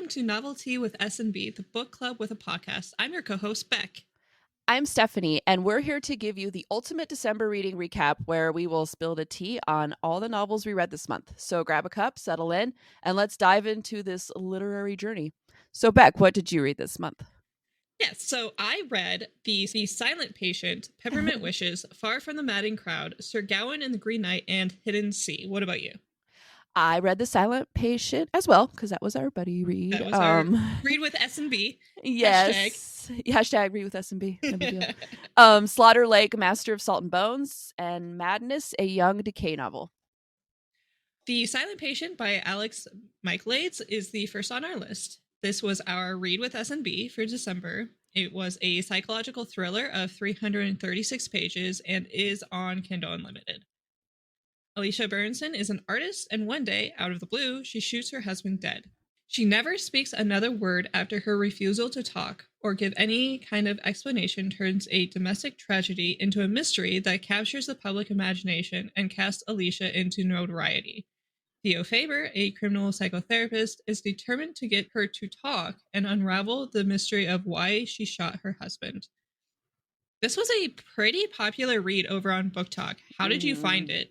welcome to Novelty with S&B, the book club with a podcast. I'm your co-host, Beck. I'm Stephanie, and we're here to give you the ultimate December reading recap where we will spill the tea on all the novels we read this month. So grab a cup, settle in, and let's dive into this literary journey. So, Beck, what did you read this month? Yes, so I read the Silent Patient, Peppermint Wishes, Far from the Madding Crowd, Sir Gawain and the Green Knight, and Hidden Sea. What about you? I read The Silent Patient as well, because that was our buddy read. That was our read with S&B. Yes. Hashtag read with S&B. No big deal. Slaughter Lake, Master of Salt and Bones, and Madness, a young decay novel. The Silent Patient by Alex Michaelides is the first on our list. This was our read with S&B for December. It was a psychological thriller of 336 pages and is on Kindle Unlimited. Alicia Berenson is an artist, and one day, out of the blue, she shoots her husband dead. She never speaks another word after her refusal to talk or give any kind of explanation turns a domestic tragedy into a mystery that captures the public imagination and casts Alicia into notoriety. Theo Faber, a criminal psychotherapist, is determined to get her to talk and unravel the mystery of why she shot her husband. This was a pretty popular read over on Book Talk. How did you find it?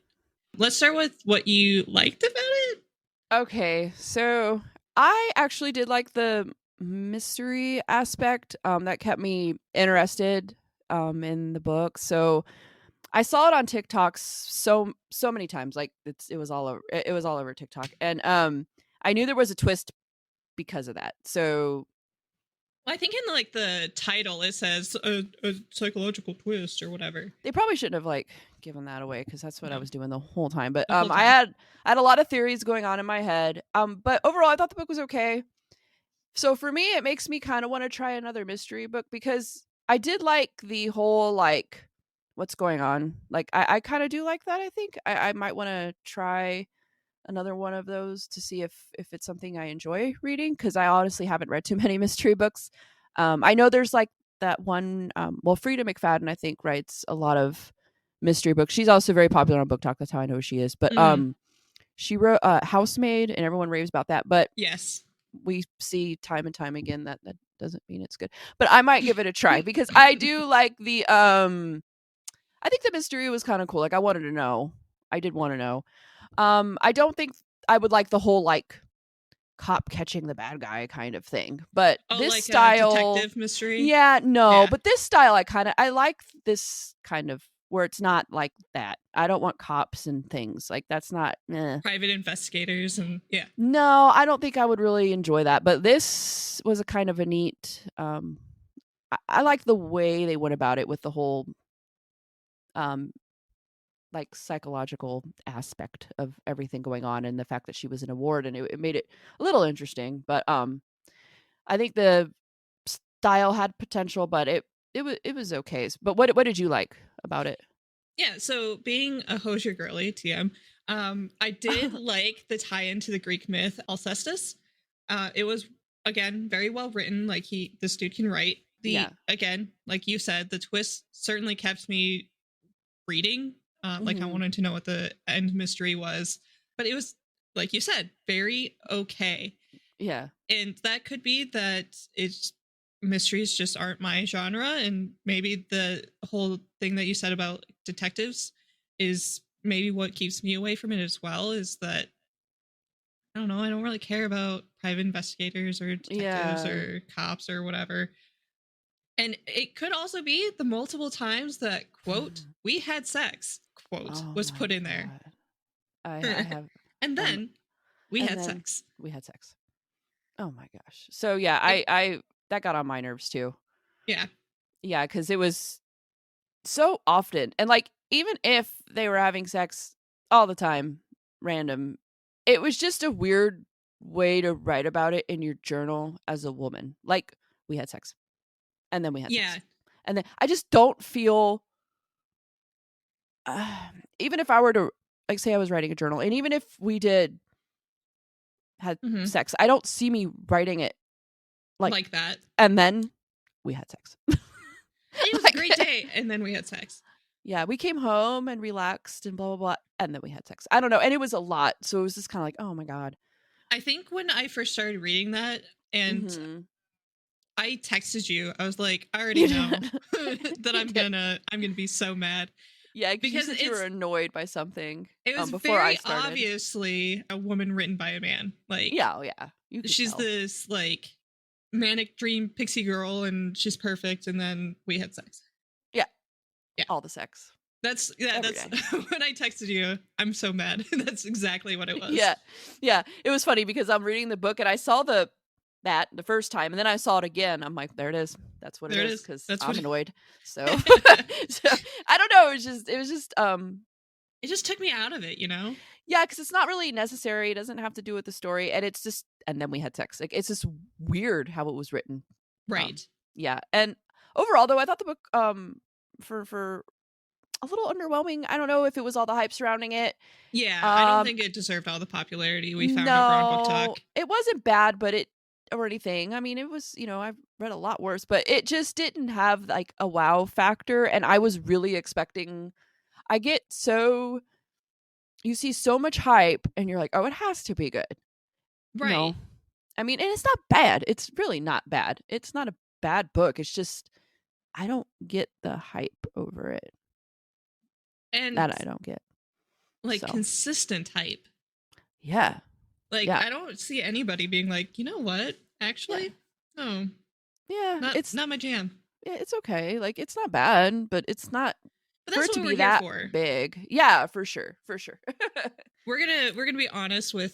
Let's start with what you liked about it. Okay, so I actually did like the mystery aspect that kept me interested in the book. So I saw it on TikTok so many times. Like it was all over TikTok, and I knew there was a twist because of that. So I think in like the title it says a psychological twist or whatever. They probably shouldn't have given that away because that's what I was doing the whole time. But I had a lot of theories going on in my head. But overall, I thought the book was okay. So for me, it makes me kind of want to try another mystery book because I did like the whole what's going on. I kind of do like that. I think I might want to try another one of those to see if it's something I enjoy reading, because I honestly haven't read too many mystery books. I know there's that one Frida McFadden, I think, writes a lot of mystery books. She's also very popular on Book Talk. That's how I know who she is. But she wrote Housemaid, and everyone raves about that. But yes, we see time and time again that doesn't mean it's good. But I might give it a try because I do like the I think the mystery was kind of cool. I wanted to know. I did want to know. I don't think I would like the whole cop catching the bad guy kind of thing, but this style, a detective mystery. Yeah, no, but this style, I like this kind of where it's not like that. I don't want cops and things that's not private investigators and No, I don't think I would really enjoy that. But this was a kind of a neat. I like the way they went about it with the whole psychological aspect of everything going on, and the fact that she was in a ward, and it made it a little interesting. But I think the style had potential, but it was okay. But what did you like about it? Yeah, so being a Hozier girly, TM, I did like the tie-in to the Greek myth Alcestis. It was, again, very well written. This dude can write. Again, like you said, the twist certainly kept me reading. I wanted to know what the end mystery was, but it was, like you said, very okay. Yeah. And that could be that mysteries just aren't my genre, and maybe the whole thing that you said about detectives is maybe what keeps me away from it as well, is that I don't know, I don't really care about private investigators or detectives or cops or whatever. And it could also be the multiple times that, quote, we had sex, quote, was put in there. I have. And then we had sex. We had sex. Oh my gosh. So yeah, I that got on my nerves too. Yeah. Yeah, because it was so often. And even if they were having sex all the time, random, it was just a weird way to write about it in your journal as a woman. We had sex. And then we had sex. And then I just don't feel, even if I were to, say I was writing a journal, and even if we had sex, I don't see me writing it like that. And then we had sex. It was a great day, and then we had sex. Yeah, we came home and relaxed and blah, blah, blah, and then we had sex. I don't know. And it was a lot. So it was just kind of oh my God. I think when I first started reading that, And Mm-hmm. I texted you. I was like, I already You know did. that You I'm did. gonna be so mad. Yeah, because you Because said you were annoyed by something it was before I very started. obviously a woman written by a man. Like, Yeah, oh yeah, you could she's tell. this like manic dream pixie girl and she's perfect, and then we had sex. Yeah. Yeah. All the sex. That's Every that's day. when I texted you, I'm so mad. That's exactly what it was. Yeah. Yeah. It was funny because I'm reading the book and I saw that the first time and then I saw it again. I'm like, there it is. That's what There it it is is. because That's I'm what annoyed. So, so I don't know. It was just it just took me out of it, you know? yeah, because it's not really necessary. It doesn't have to do with the story, and it's just and then we had sex. Like it's just weird how it was written. Right. Yeah, and overall though, I thought the book for a little underwhelming. I don't know if it was all the hype surrounding it. Yeah, I don't think it deserved all the popularity we found over on Book No, Talk. it wasn't bad, but it or anything. I mean, it was, I've read a lot worse, but it just didn't have like a wow factor. And I was really expecting, I get so, you see so much hype and you're like, oh, it has to be good. Right. No. I mean, and it's not bad. It's really not bad. It's not a bad book. It's just, I don't get the hype over it. And That I don't get. like So. consistent hype. Yeah. Like, yeah. I don't see anybody being like, you know what? Actually, no. Yeah. It's not my jam. It's okay. Like it's not bad, but it's not But for that's it to what we're be here that for. big. Yeah, for sure. For sure. We're gonna be honest with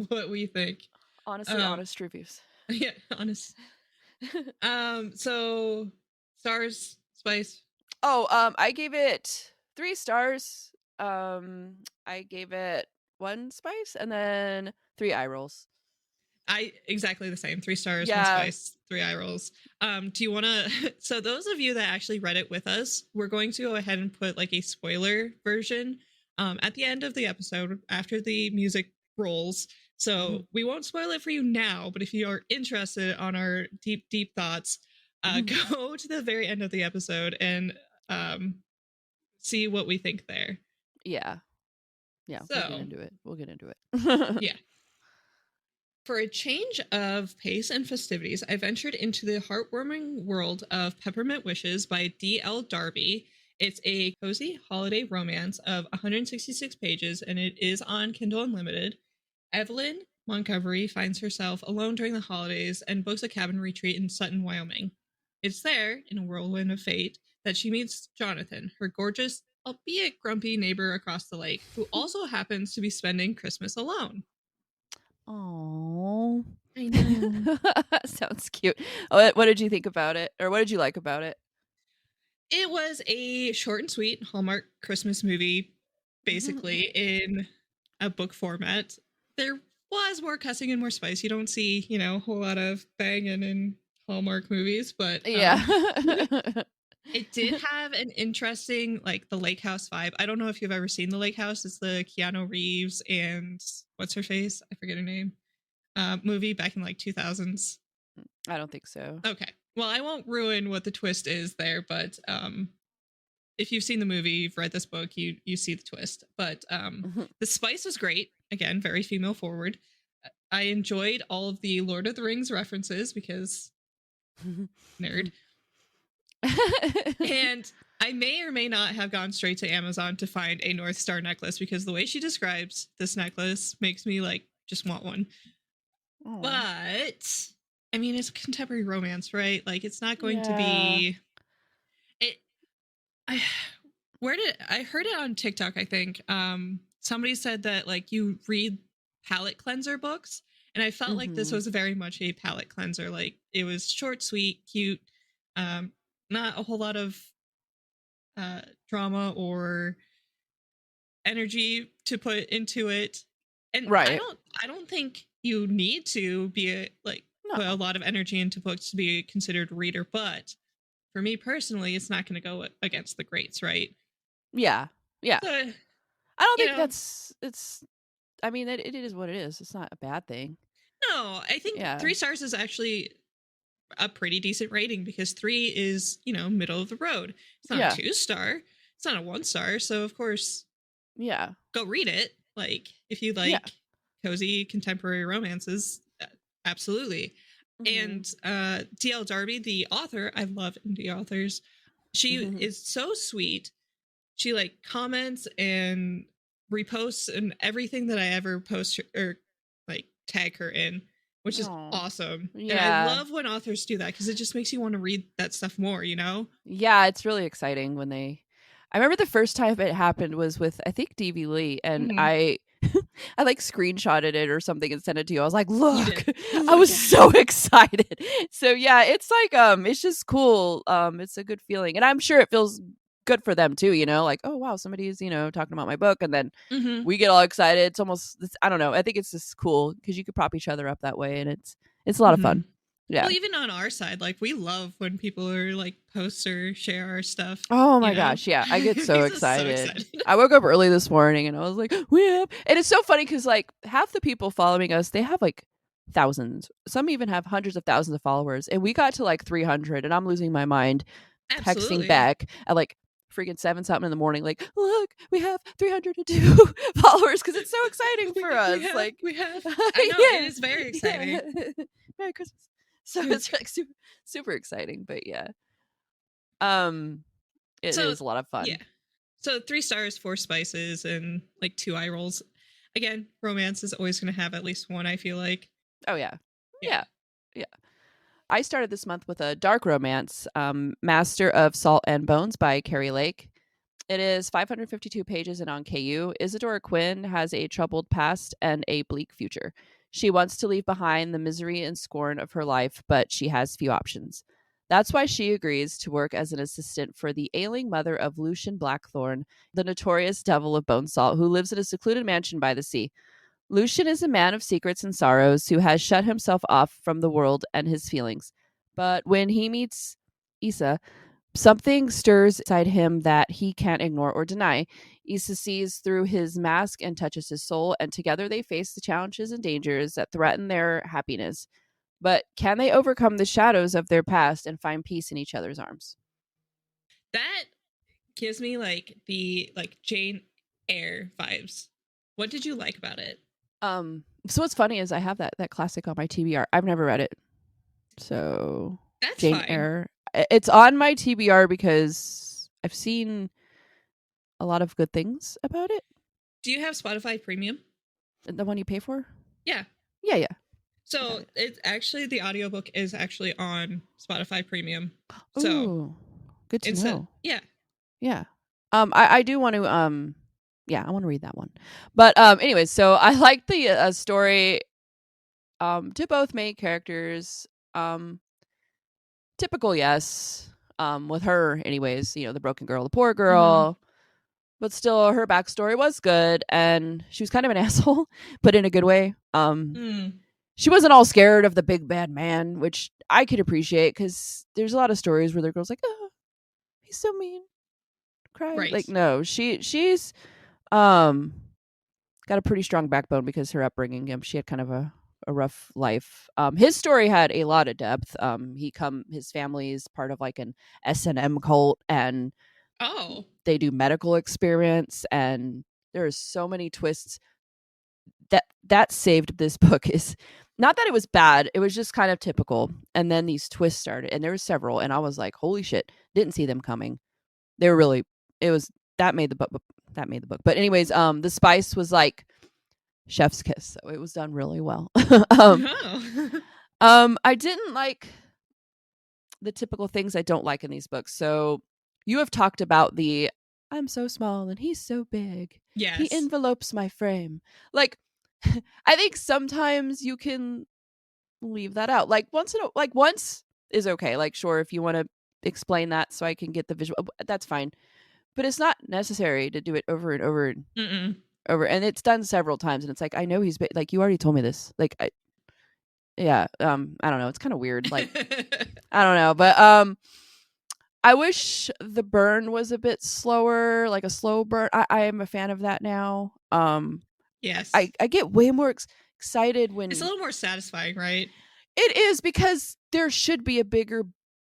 what we think. Honestly, honest reviews. Yeah, honest. So stars, spice. Oh, I gave it 3 stars. I gave it 1 spice and then 3 eye rolls. I exactly the same. 3 stars, 1 Yeah. spice, 3 eye rolls. Do you want to? So those of you that actually read it with us, we're going to go ahead and put like a spoiler version at the end of the episode after the music rolls. So we won't spoil it for you now, but if you are interested on our deep thoughts, go to the very end of the episode and see what we think there. Yeah. Yeah, So, We'll get into it. Yeah. For a change of pace and festivities, I ventured into the heartwarming world of Peppermint Wishes by D.L. Darby. It's a cozy holiday romance of 166 pages, and it is on Kindle Unlimited. Evelyn Montgomery finds herself alone during the holidays and books a cabin retreat in Sutton, Wyoming. It's there, in a whirlwind of fate, that she meets Jonathan, her gorgeous, albeit grumpy neighbor across the lake, who also happens to be spending Christmas alone. Oh, I know. Sounds cute. What did you think about it, or what did you like about it? It was a short and sweet Hallmark Christmas movie, basically in a book format. There was more cussing and more spice. You don't see, a whole lot of banging in Hallmark movies, but yeah. it did have an interesting, like, the lake house vibe. I don't know if you've ever seen the lake house. It's the Keanu Reeves and what's her face? I forget her name. Movie back in like 2000s. I don't think so. Okay. Well, I won't ruin what the twist is there, but if you've seen the movie, you've read this book, you see the twist. But the spice was great. Again, very female forward. I enjoyed all of the Lord of the Rings references because nerd. And I may or may not have gone straight to Amazon to find a North Star necklace because the way she describes this necklace makes me like just want one. Aww. But I mean, it's a contemporary romance, right? Like, it's not going to be. I heard it on TikTok, I think. Somebody said that like you read palate cleanser books, and I felt like this was very much a palate cleanser. Like, it was short, sweet, cute, not a whole lot of drama or energy to put into it. And right. I don't think you need to be put a lot of energy into books to be considered a reader, but for me personally, it's not going to go against the greats, right? Yeah. Yeah. So, I don't think it's I mean, it is what it is. It's not a bad thing. No, I think 3 stars is actually a pretty decent rating because 3 is, middle of the road. It's not a 2-star. It's not a 1-star. So, of course, go read it. Like, if you like cozy contemporary romances, Absolutely. Mm-hmm. And D.L. Darby, the author, I love indie authors. She Mm-hmm. is so sweet. She like comments and reposts and everything that I ever post or like tag her in, which is Oh, awesome. And I yeah. love when authors do that because it just makes you want to read that stuff more, you know? Yeah, it's really exciting when they I remember the first time it happened was with I think DV Lee and Mm-hmm. I like screenshotted it or something and sent it to you. I was like, You "Look." did. I Look was at so it. excited. So yeah, it's like it's just cool. It's a good feeling. And I'm sure it feels good for them too, like, "Oh wow, somebody's, talking about my book." And then Mm-hmm. we get all excited. I don't know. I think it's just cool cuz you could prop each other up that way and it's a lot of Mm-hmm. fun. Yeah. Well, even on our side, like we love when people are like post or share our stuff, Oh you my know? gosh, yeah, I get so Makes us so excited. excited. I woke up early this morning and I was like, "We have," and it's so funny because like half the people following us, they have like thousands. Some even have hundreds of thousands of followers, and we got to like 300, and I'm losing my mind, texting Absolutely. back at like freaking 7 something in the morning, like, "Look, we have 302 followers," because it's so exciting for We us. have, Like, we have. I know it yeah, is very yeah, exciting. Merry Christmas. So it's like super, super exciting, but yeah, um, it So is a lot of yeah. fun. So 3 stars, 4 spices, and like 2 eye rolls. Again, romance is always going to have at least one. I feel like. Oh yeah. Yeah. Yeah. Yeah. I started this month with a dark romance, Master of Salt and Bones by Carrie Lake. It is 552 pages and on KU. Isadora Quinn has a troubled past and a bleak future. She wants to leave behind the misery and scorn of her life, but she has few options. That's why she agrees to work as an assistant for the ailing mother of Lucian Blackthorn, the notorious devil of bone salt, who lives in a secluded mansion by the sea. Lucian is a man of secrets and sorrows who has shut himself off from the world and his feelings. But when he meets Issa, something stirs inside him that he can't ignore or deny. Issa sees through his mask and touches his soul, and together they face the challenges and dangers that threaten their happiness. But can they overcome the shadows of their past and find peace in each other's arms? That gives me like the like Jane Eyre vibes. What did you like about it? So what's funny is I have that classic on my TBR. I've never read it. So That's Jane fine. Eyre. It's on my TBR because I've seen a lot of good things about it. Do you have Spotify Premium? The one you pay for? Yeah. Yeah, yeah. I got So it. it's actually the audiobook is actually on Spotify Premium. So Ooh, good to instead, know. yeah, Yeah. I do want to yeah, I want to read that one. But anyways, so I like the story to both main characters. Typical, yes. With her anyways, the broken girl, the poor mm-hmm. girl, but still her backstory was good and she was kind of an asshole, but in a good way. Mm. She wasn't all scared of the big bad man, which I could appreciate because there's a lot of stories where the girl's like, "Oh, he's so mean," cry. Right. Like, no, she's um got a pretty strong backbone because her upbringing. She had kind of a rough life. His story had a lot of depth. His family is part of like an S&M cult, and Oh, they do medical experiments, and there are so many twists that saved this book. Is not that it was bad, it was just kind of typical, and then these twists started, and there were several, and I was like, holy shit, didn't see them coming. They were really, it was that made the book, but anyways, the spice was like chef's kiss, so it was done really well. um oh. I didn't like the typical things I don't like in these books. So you have talked about the "I'm so small and he's so big. He Yes. envelopes my frame." Like, I think sometimes you can leave that out. Like once is okay. Like, sure, if you want to explain that so I can get the visual, that's fine. But it's not necessary to do it over and over and Mm-mm. over. And it's done several times, and it's like, I know he's like, you already told me this. Like, yeah, I don't know. It's kind of weird. Like, I don't know, but I wish the burn was a bit slower, like a slow burn. I am a fan of that now. Yes. I get way more excited It's a when little more satisfying, right? it is, because there should be a bigger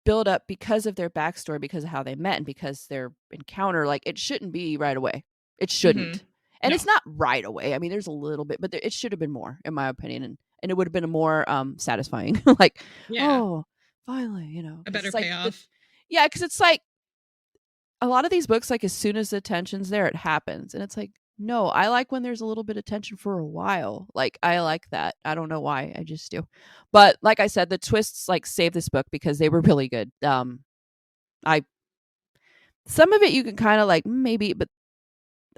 build up because of their backstory, because of how they met, and because their encounter. Like, it shouldn't be right away. It Mm-hmm. shouldn't. And No. it's not right away. I mean, there's a little bit, but it should have been more, in my opinion. And and it would have been more satisfying. Like, Yeah. oh, finally, you know, A 'cause better it's like payoff. yeah, because it's like a lot of these books, like as soon as the tension's there, it happens, and it's like, no, I like when there's a little bit of tension for a while. Like I like that. I don't know why, I just do. But like I said, the twists like save this book because they were really good. I some of it you can kind of like maybe, but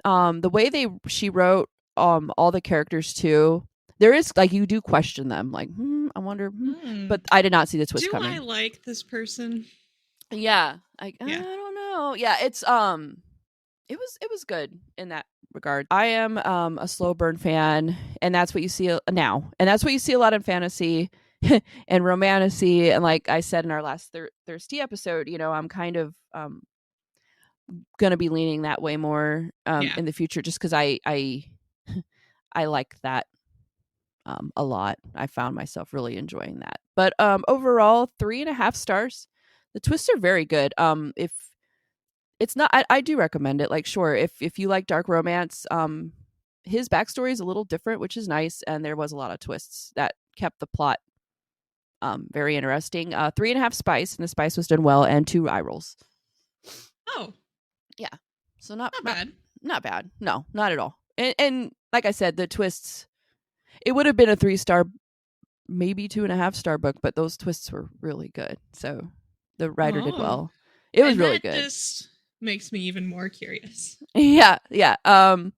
the way she wrote all the characters too, there is like you do question them, like I wonder, Hmm. but I did not see the twist Do I coming. like this person? Yeah, I Yeah. don't know. Yeah, it's it was good in that regard. I am a slow burn fan, and that's what you see now, and that's what you see a lot in fantasy and romantasy. And like I said in our last thirsty episode, you know, I'm kind of gonna be leaning that way more Yeah. in the future, just because I I like that a lot. I found myself really enjoying that. But overall, 3.5 stars. The twists are very good. If it's not, I do recommend it. Like, sure, if you like dark romance, his backstory is a little different, which is nice, and there was a lot of twists that kept the plot very interesting. 3.5 spice, and the spice was done well, and 2 eye rolls. Oh, Yeah, so not bad. not bad. No, not at all. And like I said, the twists. It would have been a 3-star, maybe 2.5-star book, but those twists were really good. So the writer did Oh, well. It was and really that good. just makes me even more curious. Yeah, yeah. So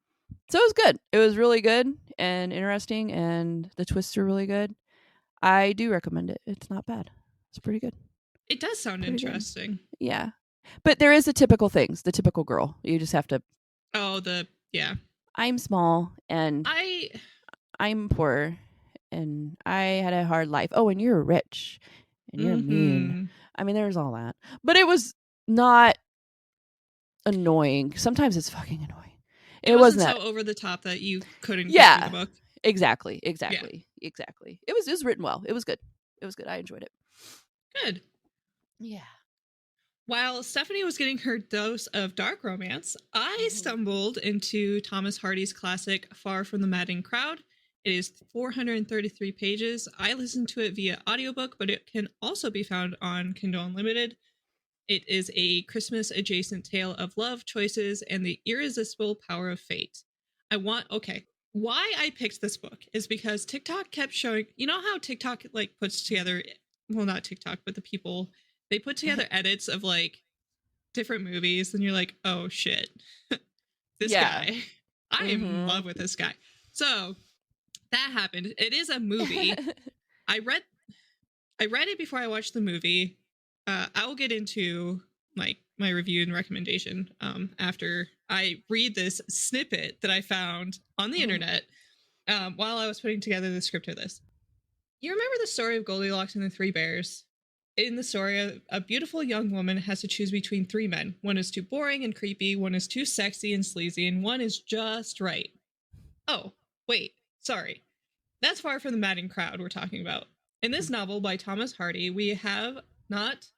it was good. It was really good and interesting, and the twists are really good. I do recommend it. It's not bad. It's pretty good. It does sound Pretty good. interesting. Yeah. But there is the typical things, the typical girl. You just have to Oh, yeah. I'm small and I I'm poor and I had a hard life. Oh, and you're rich and you're mean. mm-hmm. I mean, there's all that. But it was not annoying. Sometimes it's fucking annoying. It It wasn't wasn't that. so over the top that you couldn't get through the Yeah. book. Exactly. Yeah. Exactly. It was written well. It was good. It was good. I enjoyed it. Good. Yeah. While Stephanie was getting her dose of dark romance, I stumbled into Thomas Hardy's classic Far from the Madding Crowd. It is 433 pages. I listened to it via audiobook, but it can also be found on Kindle Unlimited. It is a Christmas adjacent tale of love, choices, and the irresistible power of fate. Why I picked this book is because TikTok kept showing, you know how TikTok like puts together, well, not TikTok, but the people, they put together edits of like different movies, and you're like, oh shit, this guy. I am in love with this guy. So that happened. It is a movie. I read it before I watched the movie. I will get into like my review and recommendation after I read this snippet that I found on the internet while I was putting together the script of this. You remember the story of Goldilocks and the Three Bears? In the story, a beautiful young woman has to choose between 3 men. One is too boring and creepy, one is too sexy and sleazy, and one is just right. Oh, wait, sorry. That's Far from the Madding Crowd we're talking about. In this novel by Thomas Hardy, we have not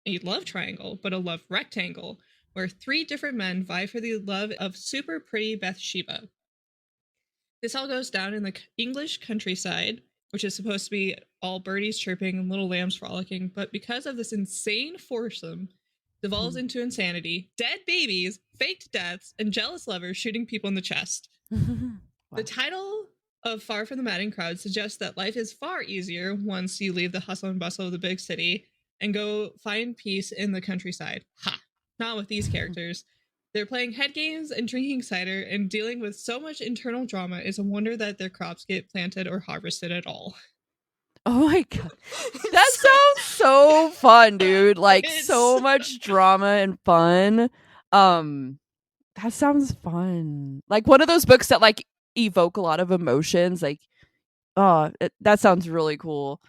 a love triangle, but a love rectangle, where 3 different men vie for the love of super pretty Bathsheba. This all goes down in the English countryside, which is supposed to be all birdies chirping and little lambs frolicking, but because of this insane foursome, devolves into insanity, dead babies, faked deaths, and jealous lovers shooting people in the chest. Wow. The title of Far from the Madding Crowd suggests that life is far easier once you leave the hustle and bustle of the big city and go find peace in the countryside. Ha! Not with these characters. They're playing head games and drinking cider and dealing with so much internal drama. It's a wonder that their crops get planted or harvested at all. Oh my god. That sounds so fun, dude. Like so much drama and fun. That sounds fun. Like one of those books that like evoke a lot of emotions. Like, that sounds really cool.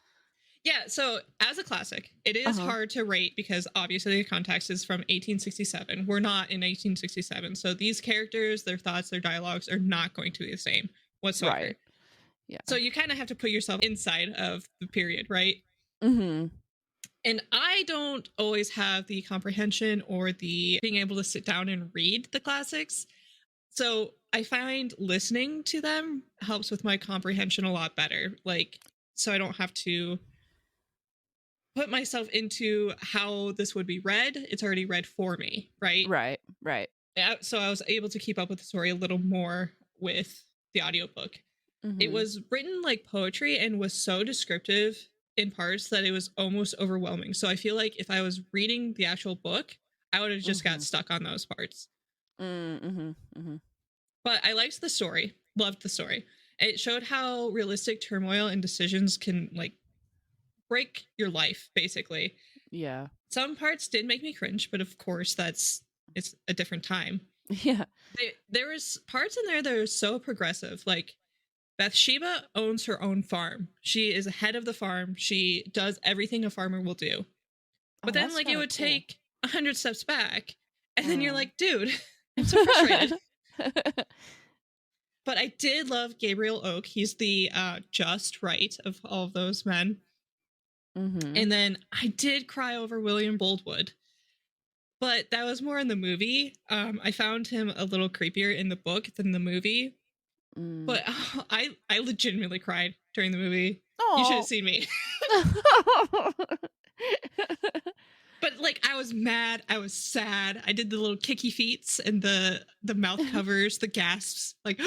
Yeah, so as a classic, it is hard to rate because obviously the context is from 1867. We're not in 1867. So these characters, their thoughts, their dialogues are not going to be the same whatsoever. Right. Yeah. So you kind of have to put yourself inside of the period, right? Mm-hmm. And I don't always have the comprehension or the being able to sit down and read the classics. So I find listening to them helps with my comprehension a lot better. Like, so I don't have to put myself into how this would be read. It's already read for me, right? Right. Right. So I was able to keep up with the story a little more with the audiobook. It Mm-hmm. was written like poetry and was so descriptive in parts that it was almost overwhelming. So I feel like if I was reading the actual book, I would have just got stuck on those parts. Mm-hmm. Mm-hmm. But I liked the story, loved the story. It showed how realistic turmoil and decisions can like break your life, basically. Yeah. Some parts did make me cringe, but of course it's a different time. Yeah. There was parts in there that are so progressive. Like Bathsheba owns her own farm. She is head of the farm. She does everything a farmer will do. Oh, But then that's like it kind of would cool. take 100 steps back, and then you're Oh. like, dude, I'm so frustrated. But I did love Gabriel Oak. He's the just right of all of those men. Mm-hmm. And then I did cry over William Boldwood, but that was more in the movie. I found him a little creepier in the book than the movie. But I legitimately cried during the movie. You should have Oh. seen me. But like I was mad, I was sad. I did the little kicky feets and the mouth covers, the gasps, like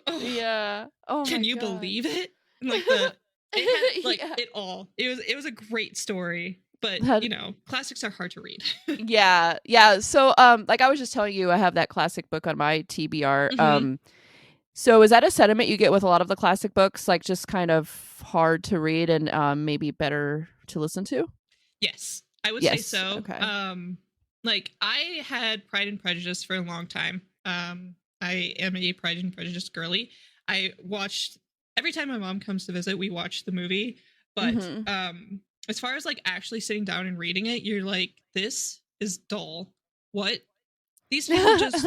oh, Yeah. Oh can my you god. believe it? And like it had like Yeah. it all. It was a great story, but That, you know, classics are hard to read. yeah. Yeah. So like I was just telling you, I have that classic book on my TBR. Mm-hmm. So is that a sentiment you get with a lot of the classic books, like just kind of hard to read and maybe better to listen to? Yes, I would say Yes. so. Okay. Like I had Pride and Prejudice for a long time. I am a Pride and Prejudice girly. I watched every time my mom comes to visit, we watch the movie. But Mm-hmm. as far as like actually sitting down and reading it, you're like, this is dull. What? These people just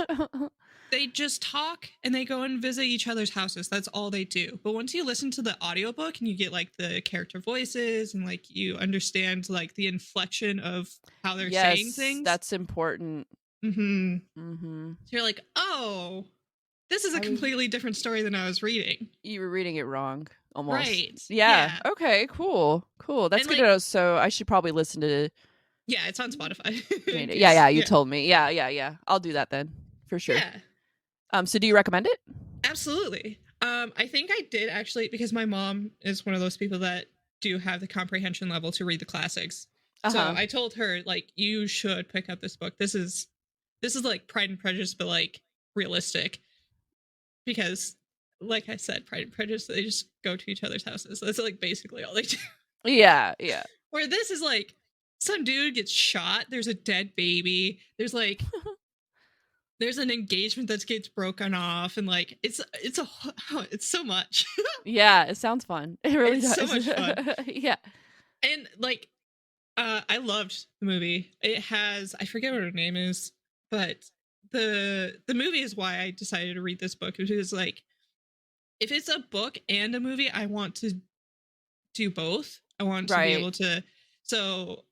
they just talk and they go and visit each other's houses. That's all they do. But once you listen to the audiobook and you get like the character voices and like you understand like the inflection of how they're saying Yes, things. that's important. Mm-hmm. Mm-hmm. So you're like, oh, this is a completely different story than I was reading. You were reading it wrong, almost. Right. Yeah. Okay, cool. Cool. That's And, good like, to know. So I should probably listen to yeah, it's on Spotify. Yeah, you told me. Yeah. I'll do that then. For sure. Yeah. So do you recommend it? Absolutely. I think I did actually, because my mom is one of those people that do have the comprehension level to read the classics. So I told her, like, you should pick up this book. This is like Pride and Prejudice, but like realistic. Because, like I said, Pride and Prejudice, they just go to each other's houses. That's like basically all they do. Yeah. Where this is like some dude gets shot. There's a dead baby. There's like there's an engagement that gets broken off, and like it's so much. Yeah, it sounds fun. It really does. So much fun. Yeah. And like I loved the movie. It has, I forget what her name is, but the movie is why I decided to read this book, because like if it's a book and a movie, I want to do both. I want to be able to, so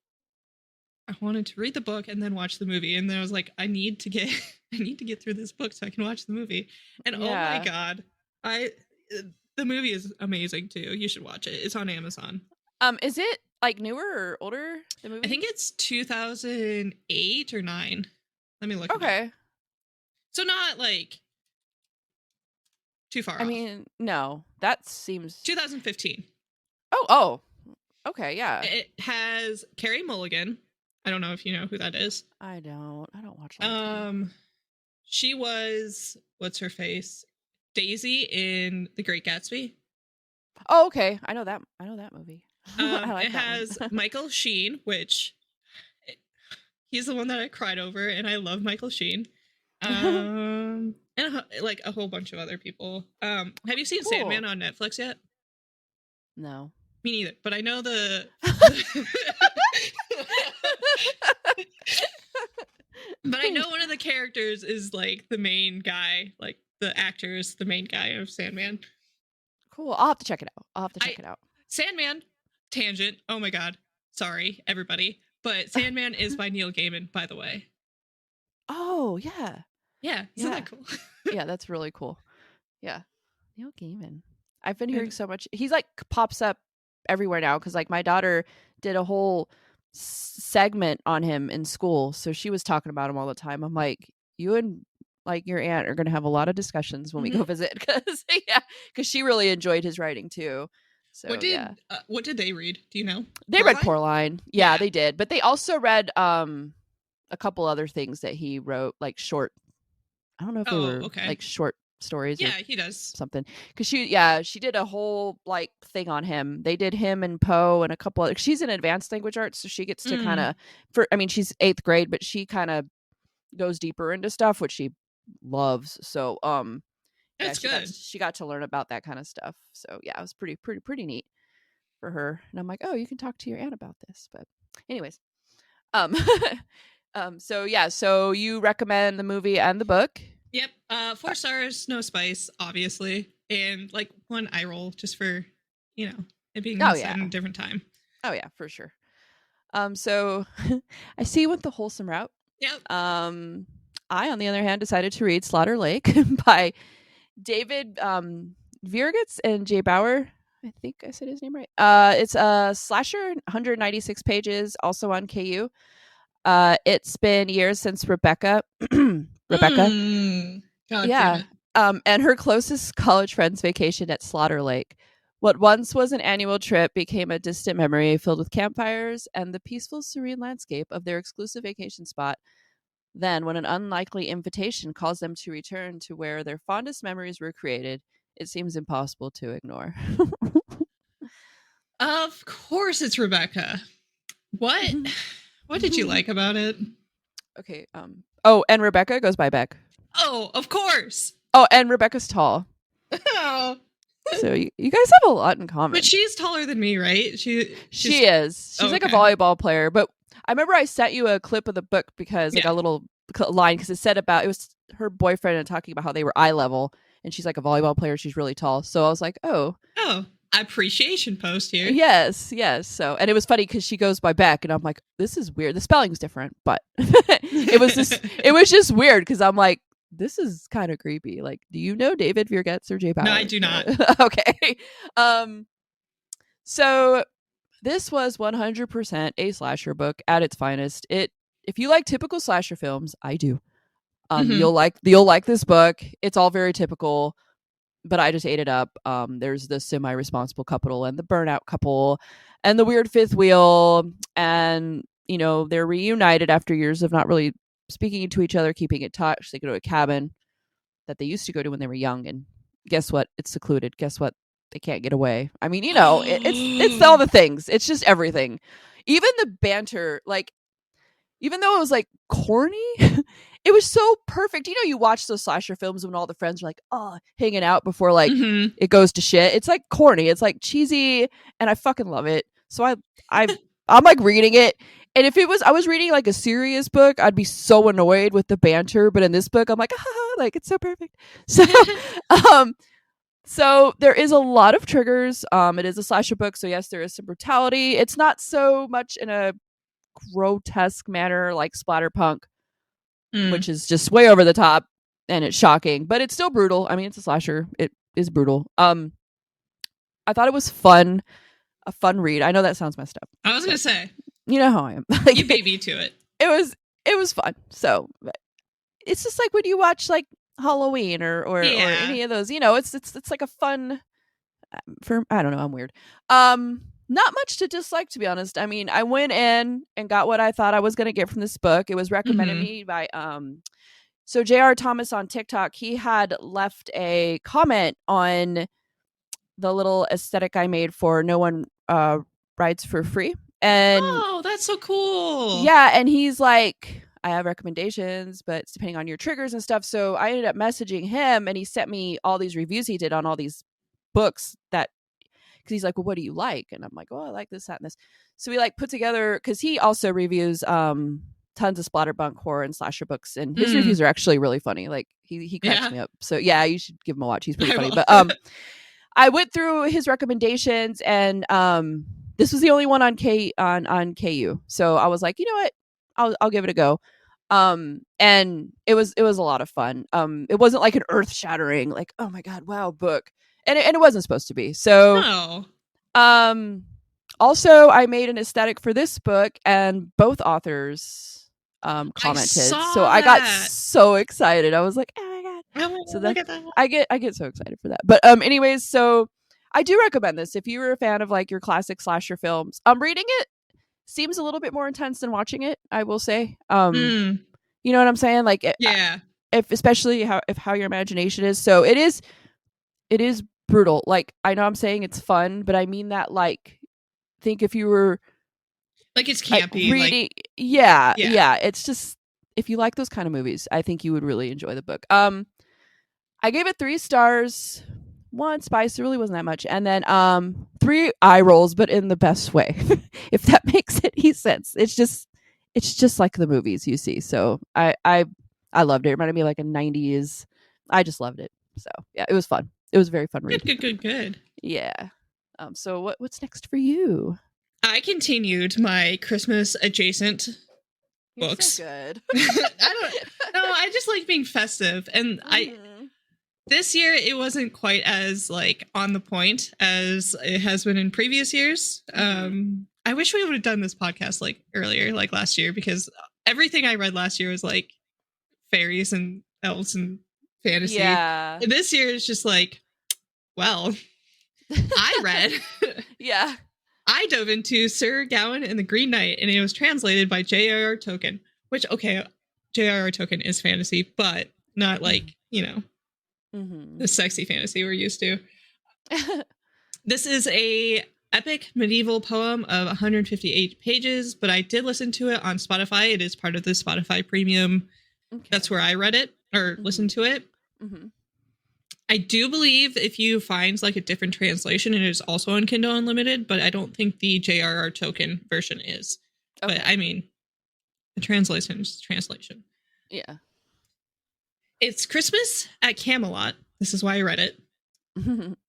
I wanted to read the book and then watch the movie, and then I was like, I need to get through this book so I can watch the movie. And oh my god, the movie is amazing too. You should watch it. It's on Amazon. Is it like newer or older, the movie? I think it's 2008 or 9. Let me look. Okay. So not like too far off. I mean, no, that seems 2015. Oh. Okay, yeah. It has Carey Mulligan. I don't know if you know who that is. I don't watch that. She was, what's her face? Daisy in The Great Gatsby. Oh, okay. I know that movie. It has Michael Sheen, which he's the one that I cried over, and I love Michael Sheen. And like a whole bunch of other people. Have you seen Sandman on Netflix yet? No. Me neither, but I know but I know one of the characters is like the main guy, like the actor is the main guy of Sandman. Cool. I'll have to check it out. Sandman, tangent. Oh my god. Sorry, everybody. But Sandman is by Neil Gaiman, by the way. Oh, yeah. Yeah, isn't that cool? Yeah, that's really cool. Yeah. Neil Gaiman. I've been hearing so much. He's like pops up everywhere now because like my daughter did a whole segment on him in school. So she was talking about him all the time. I'm like, you and like your aunt are going to have a lot of discussions when we go visit because she really enjoyed his writing too. So what did they read? Do you know? They read Coraline. Yeah, they did. But they also read a couple other things that he wrote, like short. I don't know if they were like short stories. Yeah, he does something because she did a whole like thing on him. They did him and Poe and a couple other. She's in advanced language arts, so she gets to kind of she's 8th grade, but she kind of goes deeper into stuff, which she loves. So that's good. She got to learn about that kind of stuff. So yeah, it was pretty neat for her. And I'm like, oh, you can talk to your aunt about this. But anyways, so you recommend the movie and the book? Yep. 4 stars, no spice, obviously, and like 1 eye roll just for it being set in a different time. Oh yeah, for sure. So I see you went the wholesome route. Yep. I, on the other hand, decided to read Slaughter Lake by David Viergetz and Jay Bauer. I think I said his name right. It's a slasher, 196 pages, also on KU. It's been years since Rebecca. God damn it. And her closest college friend's vacation at Slaughter Lake. What once was an annual trip became a distant memory filled with campfires and the peaceful, serene landscape of their exclusive vacation spot. Then, when an unlikely invitation calls them to return to where their fondest memories were created, it seems impossible to ignore. Of course it's Rebecca. What did you like about it? Okay. Oh, and Rebecca goes by Beck. Oh, of course. Oh, and Rebecca's tall. Oh. So you guys have a lot in common. But she's taller than me, right? She is. She's like a volleyball player. But I remember I sent you a clip of the book because like a little line because it was her boyfriend and talking about how they were eye level, and she's like a volleyball player. She's really tall. So I was like, oh, appreciation post here. Yes. So, and it was funny because she goes by Beck, and I'm like, this is weird. The spelling's different, but it was just weird because I'm like, this is kind of creepy. Like, do you know David Viergetz or Jay Bauer? No, I do not. Okay. So this was 100% a slasher book at its finest. If you like typical slasher films, I do. You'll like this book. It's all very typical, but I just ate it up. There's the semi-responsible couple and the burnout couple and the weird fifth wheel, and they're reunited after years of not really speaking to each other, keeping in touch. They go to a cabin that they used to go to when they were young, and guess what? It's secluded. Guess what? They can't get away. I mean, it's all the things. It's just everything. Even the banter, like, even though it was like corny, it was so perfect. You watch those slasher films when all the friends are like, hanging out before like it goes to shit. It's like corny. It's like cheesy, and I fucking love it. So I'm like reading it. And if I was reading like a serious book, I'd be so annoyed with the banter. But in this book, I'm like, like it's so perfect. So, so there is a lot of triggers. It is a slasher book, so yes, there is some brutality. It's not so much in a grotesque manner like splatterpunk, which is just way over the top and it's shocking, but it's still brutal. I mean, it's a slasher. It is brutal. I thought it was a fun read. I know that sounds messed up. I was gonna say. You know how I am. You beat me to it. It was fun. So it's just like when you watch like Halloween or any of those, it's like a fun I don't know, I'm weird. Not much to dislike, to be honest. I mean, I went in and got what I thought I was going to get from this book. It was recommended me by so J.R. Thomas on TikTok. He had left a comment on the little aesthetic I made for No One Rides for Free. And that's so cool. Yeah, and he's like, I have recommendations, but it's depending on your triggers and stuff. So I ended up messaging him, and he sent me all these reviews he did on all these books because he's like, well, what do you like? And I'm like, oh, I like this, that, and this. So we like put together, because he also reviews tons of splatterpunk horror and slasher books, and his reviews are actually really funny. Like he cracks me up. So yeah, you should give him a watch. He's pretty funny. But I went through his recommendations, and this was the only one on KU. So I was like, you know what? I'll give it a go. And it was a lot of fun. It wasn't like an earth-shattering, like, oh my god, wow, book. And it wasn't supposed to be. So No. Also, I made an aesthetic for this book, and both authors commented. So I got so excited. I was like, oh my god. Oh my god, So look at that. I get so excited for that. But anyways, so I do recommend this if you were a fan of like your classic slasher films. Reading it seems a little bit more intense than watching it, I will say. You know what I'm saying? Like, yeah. If especially how your imagination is. So it is brutal. Like, I know I'm saying it's fun, but I mean that, like, think if you were like, it's campy, reading, like, yeah, it's just, if you like those kind of movies, I think you would really enjoy the book. I gave it 3 stars. 1 spice, it really wasn't that much, and then 3 eye rolls, but in the best way. If that makes any sense. It's just like the movies you see. So I loved it. It reminded me of like a 90s. I just loved it. So yeah, it was fun. It was a very fun read. Good. Yeah. So what's next for you? I continued my Christmas adjacent books. So good. I just like being festive, and this year it wasn't quite as like on the point as it has been in previous years. I wish we would have done this podcast like earlier, like last year, because everything I read last year was like fairies and elves and fantasy. Yeah. And this year is just like, well, I read. Yeah. I dove into Sir Gawain and the Green Knight, and it was translated by J.R.R. Tolkien, which, okay, J.R.R. Tolkien is fantasy, but not like, the sexy fantasy we're used to. This is a epic medieval poem of 158 pages, but I did listen to it on Spotify. It is part of the Spotify Premium. Okay. That's where I read it or listened to it. I do believe if you find like a different translation, it is also on Kindle Unlimited, but I don't think the J.R.R. Tolkien version is. Okay. But I mean, the translation is translation. Yeah. It's Christmas at Camelot. This is why I read it.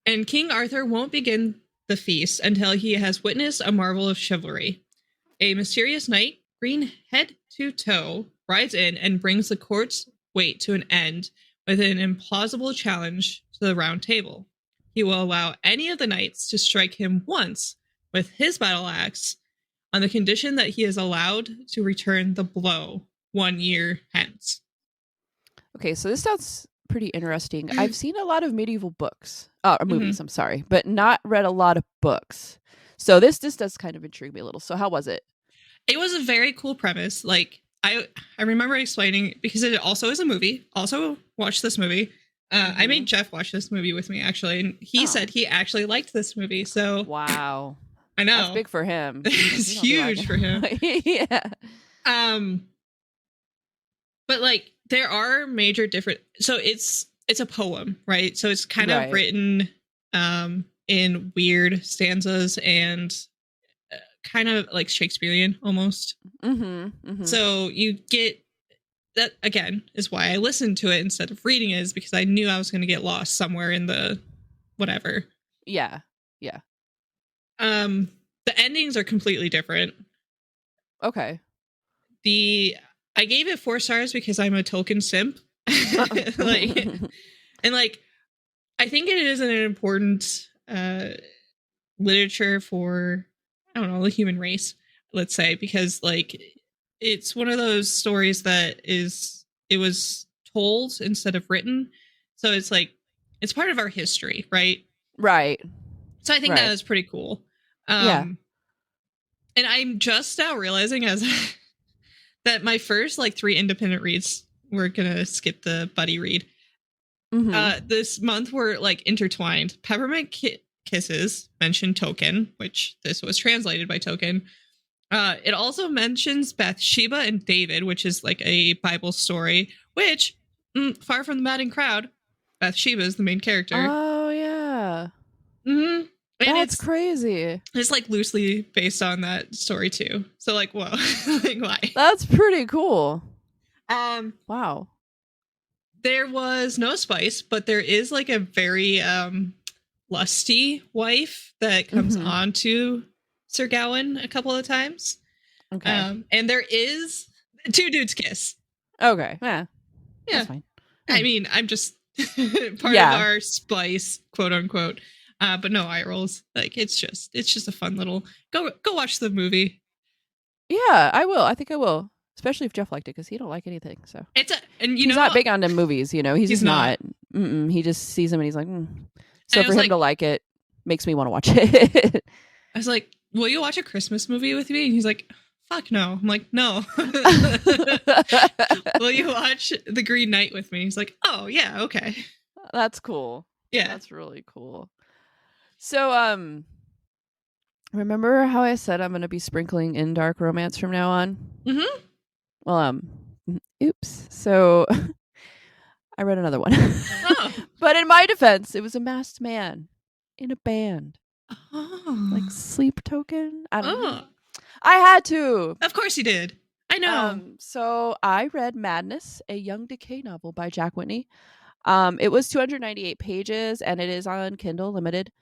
And King Arthur won't begin the feast until he has witnessed a marvel of chivalry. A mysterious knight, green head to toe, rides in and brings the court's wait to an end with an implausible challenge to the round table. He will allow any of the knights to strike him once with his battle axe on the condition that he is allowed to return the blow 1 year hence. Okay, so this sounds pretty interesting. I've seen a lot of medieval books, or movies, I'm sorry, but not read a lot of books. So this does kind of intrigue me a little. So how was it? It was a very cool premise. Like, I remember explaining, because it also is a movie. Also watched this movie. I made Jeff watch this movie with me, actually, and he said he actually liked this movie. So wow, I know, that's big for him. It's huge for him. Yeah. But like, there are major different. So it's a poem, right? So it's kind of written in weird stanzas and kind of like Shakespearean almost. So you get that, again, is why I listened to it instead of reading it, is because I knew I was going to get lost somewhere in the whatever. Yeah. The endings are completely different. Okay. I gave it 4 stars because I'm a Tolkien simp. Like, I think it is an important literature for, I don't know, the human race, let's say, because like, it's one of those stories that it was told instead of written. So it's like, it's part of our history, right? Right. So I think that was pretty cool. Yeah. And I'm just now realizing that my first like 3 independent reads, we're gonna skip the buddy read. This month were like intertwined. Peppermint Kisses mentioned Tolkien, which this was translated by Tolkien. It also mentions Bathsheba and David, which is like a Bible story, which, far from the madding crowd, Bathsheba is the main character. Oh, yeah. And that's crazy. It's like loosely based on that story too. So like, whoa, like, why? That's pretty cool. Wow. There was no spice, but there is like a very lusty wife that comes on to Sir Gawain a couple of times. Okay. And there is 2 dudes kiss. Okay. Yeah. That's fine. I mean, I'm just part of our spice, quote unquote. But no eye rolls. Like it's just a fun little go watch the movie. Yeah, I will. I think I will. Especially if Jeff liked it, because he don't like anything. So he's not big on the movies. You know, he's just not. He just sees them and he's like, So for him to like it makes me want to watch it. I was like, will you watch a Christmas movie with me? And he's like, fuck no. I'm like, no. Will you watch The Green Knight with me? He's like, oh yeah, okay. That's cool. Yeah. That's really cool. So remember how I said I'm going to be sprinkling in dark romance from now on? Mm-hmm. Well, oops. So I read another one. Oh. But in my defense, it was a masked man in a band. Oh. Like Sleep Token? I don't know. I had to. Of course you did. I know. So I read Madness, a young decay novel by Jack Whitney. It was 298 pages and it is on Kindle Limited.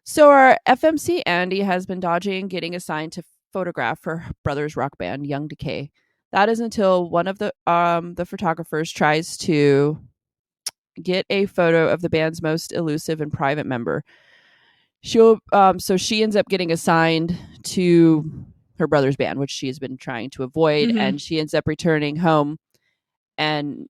So our FMC Andy has been dodging getting assigned to photograph her brother's rock band, Young Decay. That is until one of the photographers tries to get a photo of the band's most elusive and private member. So she ends up getting assigned to her brother's band, which she has been trying to avoid, and she ends up returning home. And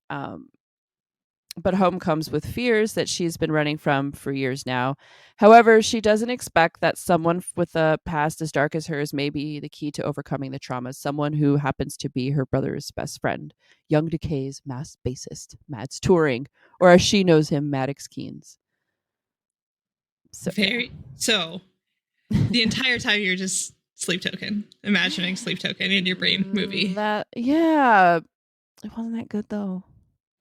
but home comes with fears that she's been running from for years now. However, she doesn't expect that someone with a past as dark as hers may be the key to overcoming the traumas. Someone who happens to be her brother's best friend, Young Decay's masked bassist, Mads Touring, or as she knows him, Maddox Keynes. So the entire time you're just Sleep Token, imagining Sleep Token in your brain movie. It wasn't that good though.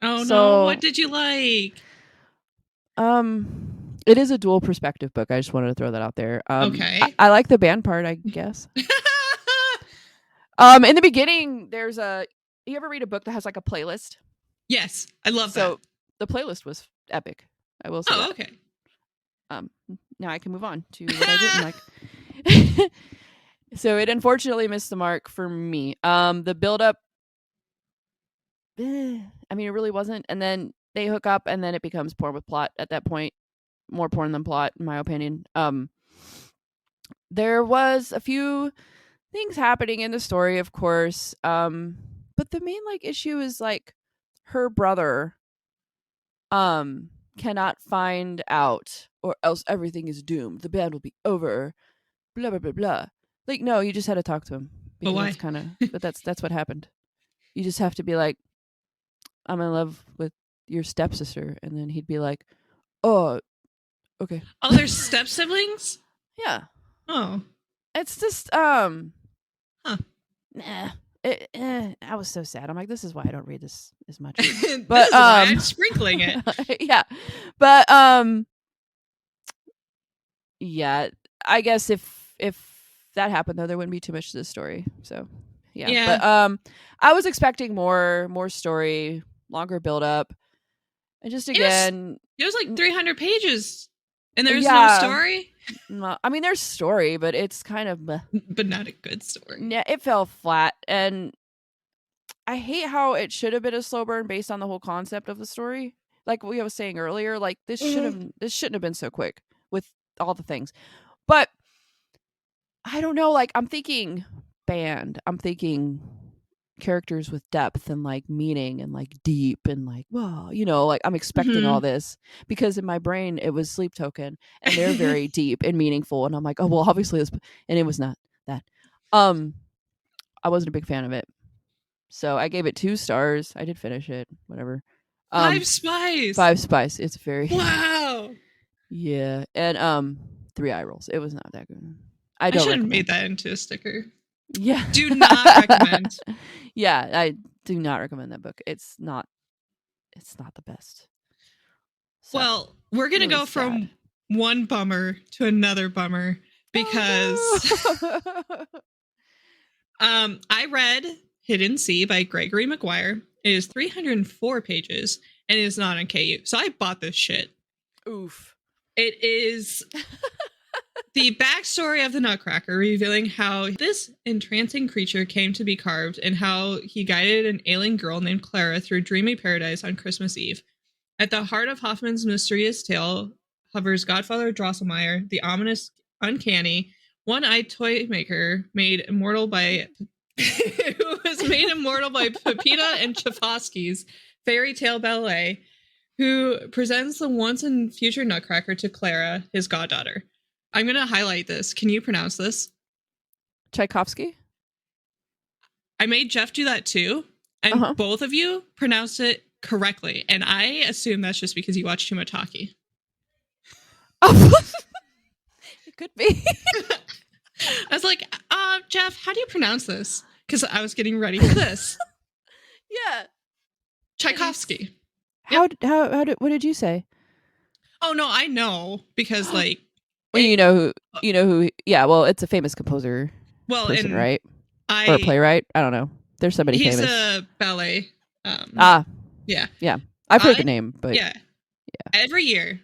Oh no, what did you like? It is a dual perspective book. I just wanted to throw that out there. Okay. I like the band part, I guess. In the beginning, you ever read a book that has like a playlist? Yes, I love that. So the playlist was epic. I will say. Oh, that. okay. Now I can move on to what I didn't like. So it unfortunately missed the mark for me. The build up, I mean, it really wasn't. And then they hook up, and then it becomes porn with plot at that point. More porn than plot, in my opinion. There was a few things happening in the story, of course. But the main issue is her brother cannot find out, or else everything is doomed. The band will be over. Blah blah blah blah. No, you just had to talk to him. But why? But that's what happened. You just have to be like, I'm in love with your stepsister, and then he'd be like, oh, okay. Oh, there's step siblings? Yeah. Oh. It's just Huh. Nah. I was so sad. I'm like, this is why I don't read this as much. But this is why I'm sprinkling it. Yeah. But yeah, I guess if that happened though, there wouldn't be too much to this story. So yeah. But I was expecting more story, longer build up. And just again, it was 300 pages. And there's no story? No, I mean, there's story, but it's kind of but not a good story. Yeah, it fell flat. And I hate how it should have been a slow burn based on the whole concept of the story. Like we was saying earlier, this shouldn't have been so quick with all the things. But I don't know, I'm thinking band. I'm thinking characters with depth and meaning and deep and whoa, I'm expecting all this because in my brain it was Sleep Token and they're very deep and meaningful, and I'm like, oh well, obviously this, and it was not that. I wasn't a big fan of it, so I gave it 2 stars. I did finish it, whatever. 5 spice. 5 spice. It's very wow. Yeah, and 3 eye rolls. It was not that good. I should have made that into a sticker. Yeah. Do not recommend. Yeah, I do not recommend that book. It's not the best. So, well, we're going to go from one bummer to another bummer because I read Hidden Sea by Gregory Maguire. It is 304 pages and it is not on KU. So I bought this shit. Oof. It is The backstory of the Nutcracker, revealing how this entrancing creature came to be carved and how he guided an ailing girl named Clara through dreamy paradise on Christmas Eve. At the heart of Hoffman's mysterious tale hovers Godfather Drosselmeyer, the ominous, uncanny, one-eyed toy maker made immortal by who was made immortal by Pepita and Chafosky's fairy tale ballet, who presents the once and future Nutcracker to Clara, his goddaughter. I'm going to highlight this. Can you pronounce this? Tchaikovsky? I made Jeff do that too. And both of you pronounced it correctly. And I assume that's just because you watch too much hockey. Oh, it could be. I was like, Jeff, how do you pronounce this? Because I was getting ready for this. Yeah. Tchaikovsky. What did you say? Oh, no, I know. Because, like. Well, you know who. Yeah, well, it's a famous composer. Well, person, right? Or a playwright. I don't know. There's somebody famous. He's a ballet. Yeah. I've heard the name, but yeah. Every year,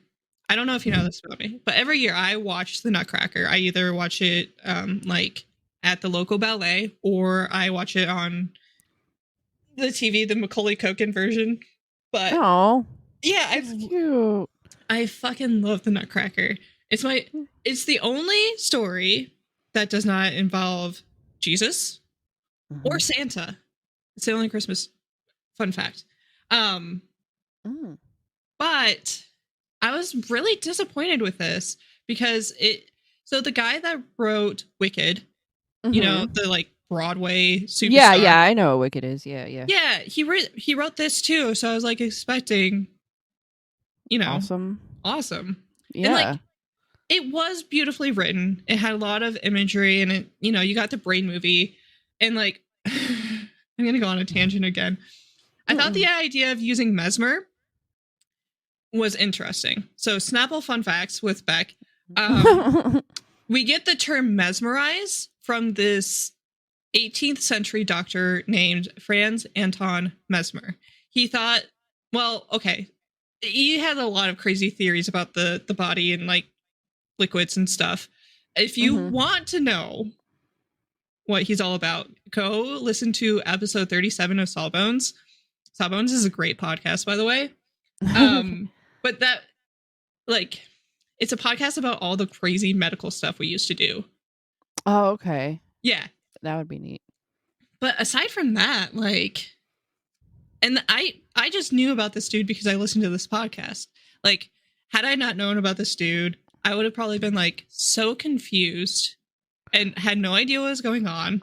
I don't know if you know this about me, but every year I watch the Nutcracker. I either watch it like at the local ballet, or I watch it on the TV, the Macaulay Culkin version. But cute. I fucking love the Nutcracker. It's the only story that does not involve Jesus or Santa. It's the only Christmas fun fact. But I was really disappointed with this because so the guy that wrote Wicked, you know, the like Broadway superstar. Yeah, I know what Wicked is. Yeah. Yeah, he wrote this too, so I was like expecting, you know, awesome. Yeah. And like it was beautifully written. It had a lot of imagery, and it, you know, you got the brain movie, and like I'm gonna go on a tangent again. I thought the idea of using mesmer was interesting. So Snapple fun facts with Beck. We get the term mesmerize from this 18th century doctor named Franz Anton Mesmer. He thought, well, okay, he had a lot of crazy theories about the body and like liquids and stuff. If you want to know what he's all about, go listen to episode 37 of Sawbones. Sawbones is a great podcast, by the way. But that, like, it's a podcast about all the crazy medical stuff we used to do. Oh, okay. Yeah. That would be neat. But aside from that, like, and I just knew about this dude because I listened to this podcast. Like, had I not known about this dude, I would have probably been like so confused and had no idea what was going on.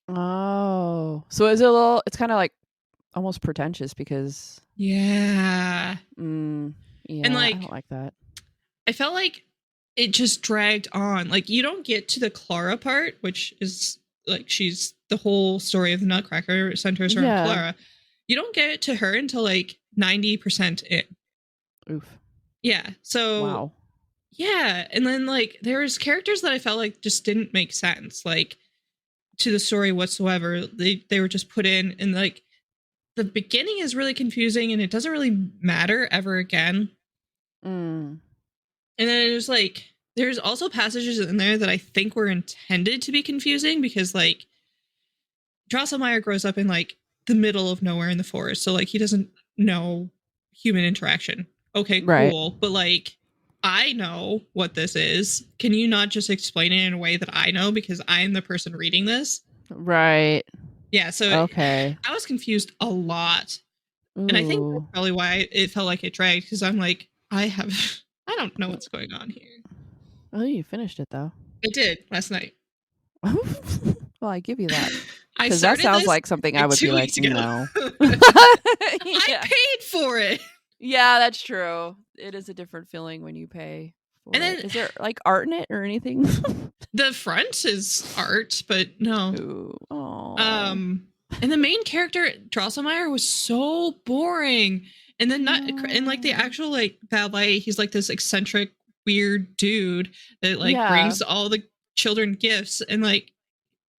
Oh, so is it it's kind of like almost pretentious because yeah, and like I don't like that. I felt like it just dragged on. Like, you don't get to the Clara part, which is like she's the whole story of the Nutcracker centers around Clara. You don't get it to her until like 90% in. Oof. Yeah. So wow. Yeah, and then like there's characters that I felt like just didn't make sense, like to the story whatsoever. They were just put in, and like the beginning is really confusing, and it doesn't really matter ever again. And then there's like there's also passages in there that I think were intended to be confusing because like Drosselmeyer grows up in like the middle of nowhere in the forest, so like he doesn't know human interaction. Okay, cool, right. But like I know what this is. Can you not just explain it in a way that I know because I'm the person reading this? Right. Yeah, so okay. I was confused a lot. Ooh. And I think that's probably why it felt like it dragged, because I'm like, I don't know what's going on here. Oh, you finished it though. I did last night. Well, I give you that. Because that sounds like something I would be like, no. I paid for it. Yeah, that's true. It is a different feeling when you pay for it. Is there like art in it or anything? The front is art, but no. Ooh, and the main character, Drosselmeyer, was so boring. And then in like the actual like ballet, he's like this eccentric, weird dude that like brings all the children gifts, and like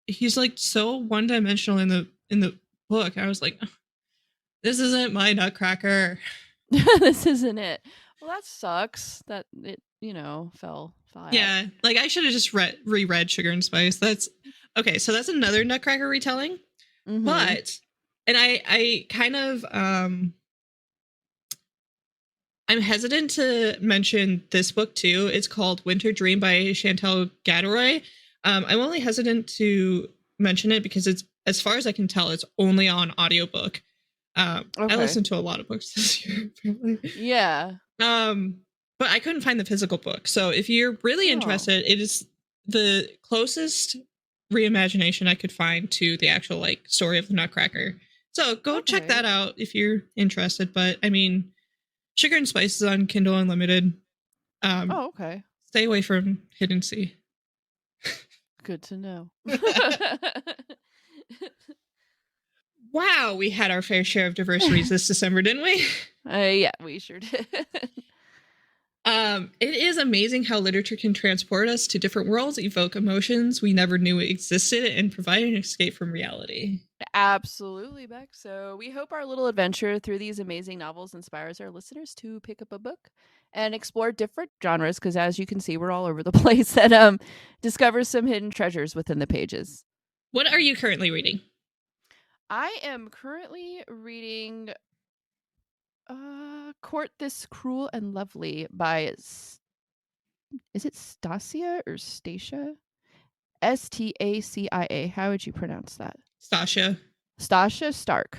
he's like so one-dimensional in the book. I was like, this isn't my Nutcracker. This isn't it. Well, that sucks that it, fell Yeah, like I should have just reread Sugar and Spice. That's okay. So that's another Nutcracker retelling, but and I kind of I'm hesitant to mention this book too. It's called Winter Dream by Chantal Gaderoy. I'm only hesitant to mention it because it's, as far as I can tell, it's only on audiobook. I listened to a lot of books this year, apparently. Yeah. But I couldn't find the physical book. So if you're really interested, it is the closest reimagination I could find to the actual like story of the Nutcracker. So go check that out if you're interested. But I mean, Sugar and Spice is on Kindle Unlimited. Stay away from Hidden Sea. Good to know. Wow, we had our fair share of diverse reads this December, didn't we? Yeah, we sure did. It is amazing how literature can transport us to different worlds, evoke emotions we never knew existed, and provide an escape from reality. Absolutely, Beck. So we hope our little adventure through these amazing novels inspires our listeners to pick up a book and explore different genres, because as you can see, we're all over the place, and discover some hidden treasures within the pages. What are you currently reading? I am currently reading Court This Cruel and Lovely by, is it Stacia or Stacia? Stacia. How would you pronounce that? Stacia Stark.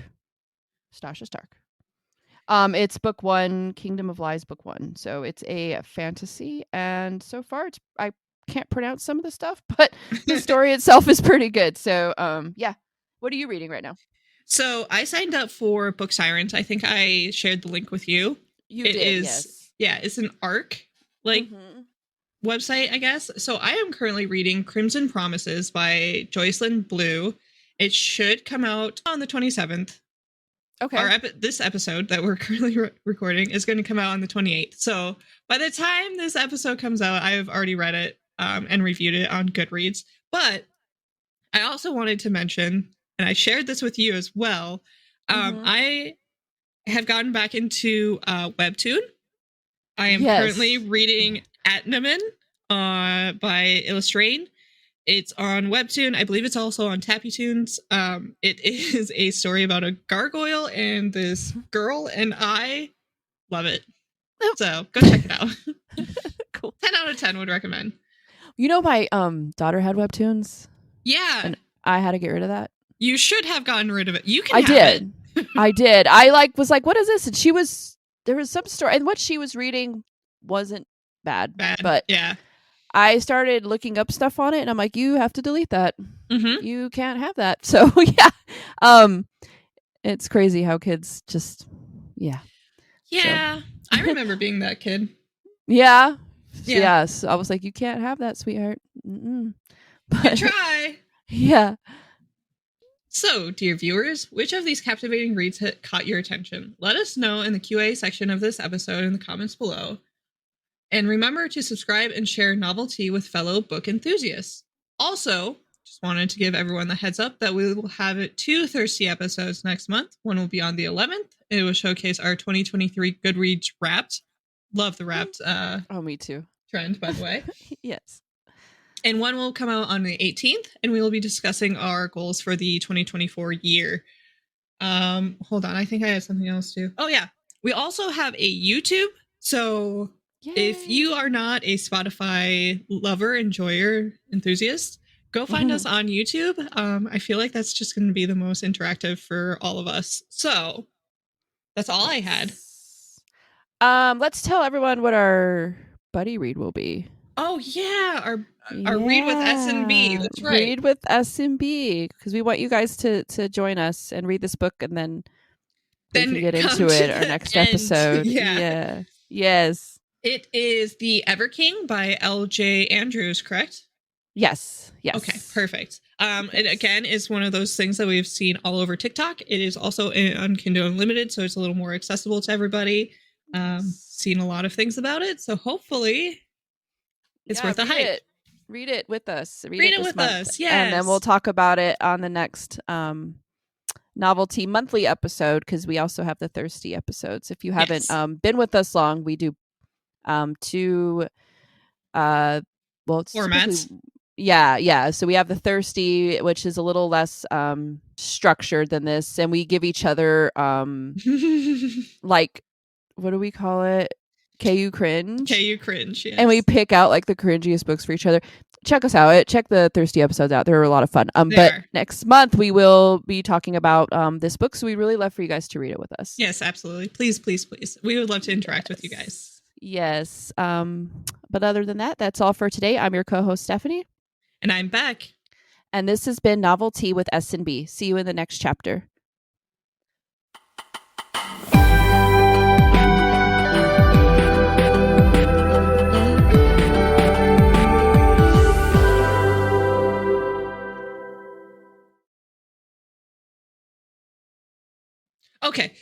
It's book 1, Kingdom of Lies, book 1. So it's a fantasy, and so far I can't pronounce some of the stuff, but the story itself is pretty good. So yeah. What are you reading right now? So I signed up for Book Sirens. I think I shared the link with you. You did, yes. Yeah, it's an ARC website, I guess. So I am currently reading Crimson Promises by Joycelyn Blue. It should come out on the 27th. Okay. This episode that we're currently recording is going to come out on the 28th. So by the time this episode comes out, I've already read it and reviewed it on Goodreads. But I also wanted to mention, and I shared this with you as well, I have gotten back into Webtoon. I am currently reading Atnaman by Illustrain. It's on Webtoon. I believe it's also on TappyTunes. It is a story about a gargoyle and this girl, and I love it. So go check it out. Cool. 10 out of 10 would recommend. You know, my daughter had Webtoons. Yeah. And I had to get rid of that. You should have gotten rid of it. You can I did. I did. I was like, what is this? And there was some story, and what she was reading wasn't bad. But yeah. I started looking up stuff on it, and I'm like, you have to delete that. You can't have that. So yeah. It's crazy how kids just Yeah. So. I remember being that kid. Yeah. Yes. I was like, you can't have that, sweetheart. But try. Yeah. So, dear viewers, which of these captivating reads caught your attention? Let us know in the QA section of this episode in the comments below. And remember to subscribe and share novelty with fellow book enthusiasts. Also, just wanted to give everyone the heads up that we will have 2 Thirsty episodes next month. One will be on the 11th. It will showcase our 2023 Goodreads Wrapped. Love the Wrapped me too. Trend, by the way. Yes. And one will come out on the 18th, and we will be discussing our goals for the 2024 year. Hold on, I think I had something else too. Oh yeah, we also have a YouTube. So if you are not a Spotify lover, enjoyer, enthusiast, go find us on YouTube. I feel like that's just going to be the most interactive for all of us. So that's all I had. Let's tell everyone what our buddy read will be. Oh yeah, our read with S&B. That's right. Read with S&B, because we want you guys to join us and read this book, and then we can get into it our next episode. Yeah. Yes. It is The Ever King by L.J. Andrews, correct? Yes. Okay, perfect. It again is one of those things that we've seen all over TikTok. It is also on Kindle Unlimited, so it's a little more accessible to everybody. Seen a lot of things about it, so hopefully it's worth the hype. Read it with us. Read it with us, yes. And then we'll talk about it on the next novelty monthly episode, because we also have the Thirsty episodes. If you haven't been with us long, we do 2 well, it's formats. typically, yeah. So we have the thirsty, which is a little less structured than this, and we give each other like, what do we call it? KU cringe. KU cringe, yes. And we pick out like the cringiest books for each other. Check us out. Check the thirsty episodes out. They're a lot of fun. But next month we will be talking about this book, so we'd really love for you guys to read it with us. Yes, absolutely. Please. We would love to interact with you guys. Yes. But other than that, that's all for today. I'm your co-host Stephanie. And I'm Beck. And this has been Novelty with S&B. See you in the next chapter. Okay,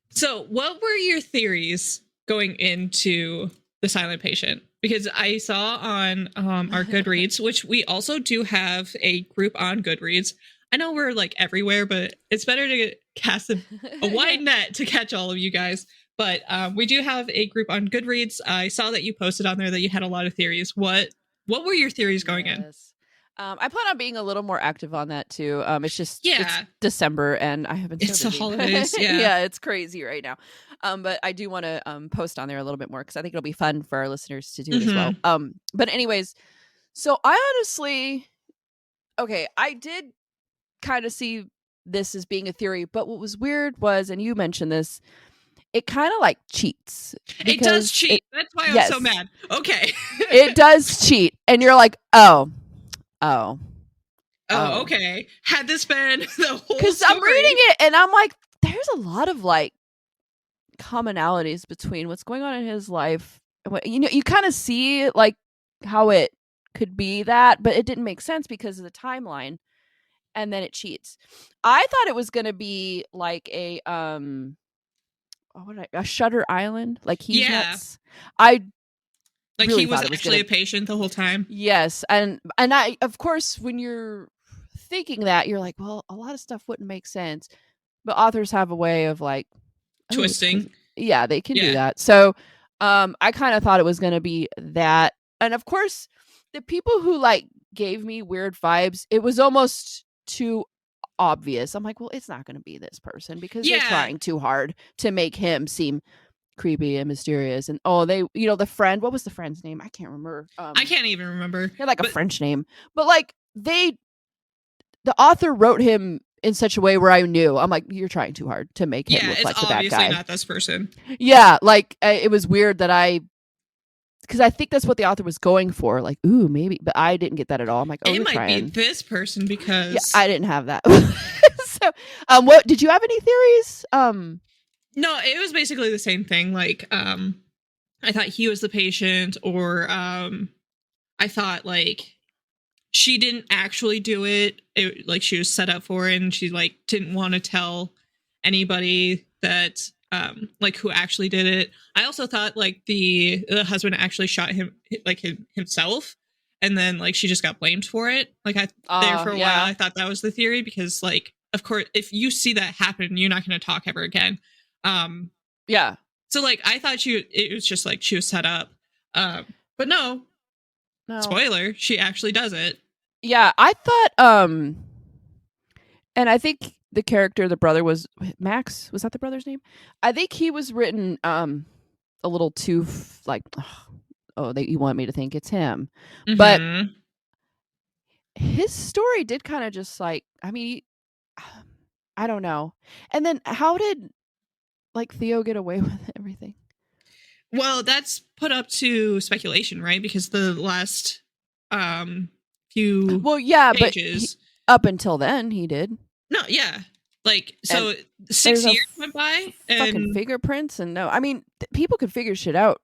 so what were your theories going into The Silent Patient? Because I saw on our Goodreads, which we also do have a group on Goodreads. I know we're like everywhere, but it's better to cast a wide net to catch all of you guys. But we do have a group on Goodreads. I saw that you posted on there that you had a lot of theories. What were your theories going in? I plan on being a little more active on that too. It's just it's December and I have been so busy. The holidays. Yeah, it's crazy right now. But I do want to post on there a little bit more because I think it'll be fun for our listeners to do it as well. But anyways, so I honestly, I did kind of see this as being a theory, but what was weird was, and you mentioned this, it kind of like cheats. It does cheat. That's why I'm so mad. Okay. It does cheat. And you're like, Oh, okay. Had this been the whole because I'm reading it and I'm like, there's a lot of like commonalities between what's going on in his life. You kind of see like how it could be that, but it didn't make sense because of the timeline. And then it cheats. I thought it was going to be like a Shutter Island, like he's nuts. Like really he was actually a patient the whole time. Yes. And I, of course, when you're thinking that, you're like, well, a lot of stuff wouldn't make sense. But authors have a way of like twisting. Yeah, they can do that. So I kind of thought it was going to be that. And of course, the people who like gave me weird vibes, it was almost too obvious. I'm like, well, it's not going to be this person because they're trying too hard to make him seem creepy and mysterious. And they, the friend, what was the friend's name? I can't remember. I can't even remember. They're like a French name, but like the author wrote him in such a way where I knew, I'm like, you're trying too hard to make him look like the bad guy. It's obviously not this person. Yeah, like it was weird that because I think that's what the author was going for. Like, ooh, maybe, but I didn't get that at all. I'm like, it might be this person because I didn't have that. So, what did you have any theories? No, it was basically the same thing. Like, I thought he was the patient, or I thought like she didn't actually do it. Like she was set up for it, and she like didn't want to tell anybody that like who actually did it. I also thought like the husband actually shot him like himself, and then like she just got blamed for it. Like there for a while, I thought that was the theory because like of course if you see that happen, you're not going to talk ever again. So like I thought it was just like she was set up, but no, spoiler, she actually does it. I thought and I think the character, the brother, was Max. Was that the brother's name? I think he was written a little too like you want me to think it's him. But his story did kind of just like, I mean, I don't know. And then how did like Theo get away with everything? Well, that's put up to speculation, right? Because the last few pages, but up until then he did. No, like so 6 years went by and fucking fingerprints and I mean people could figure shit out.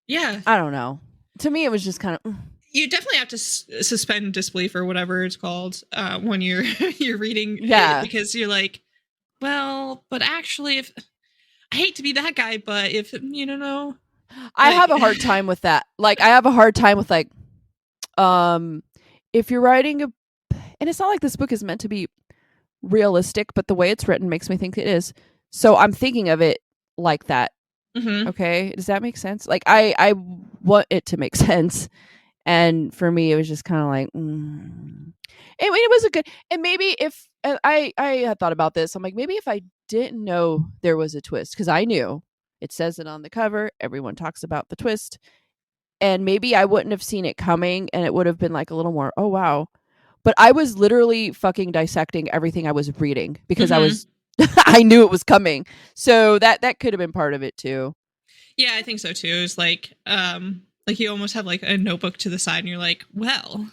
Yeah, I don't know. To me, it was just kind of. You definitely have to suspend disbelief or whatever it's called when you're reading, it, because you're like, well, but actually, if I hate to be that guy, but if you don't know, I have a hard time with that. Like, I have a hard time with like, if you're writing and it's not like this book is meant to be realistic, but the way it's written makes me think it is. So I'm thinking of it like that. Mm-hmm. Okay, does that make sense? Like, I want it to make sense. And for me, it was just kind of like, it was a good, and maybe if I had thought about this, I'm like, maybe if I didn't know there was a twist, because I knew it says it on the cover, everyone talks about the twist, and maybe I wouldn't have seen it coming, and it would have been like a little more, oh wow. But I was literally fucking dissecting everything I was reading because I was, I knew it was coming. So that could have been part of it too. Yeah, I think so too. It's like you almost have like a notebook to the side and you're like, well,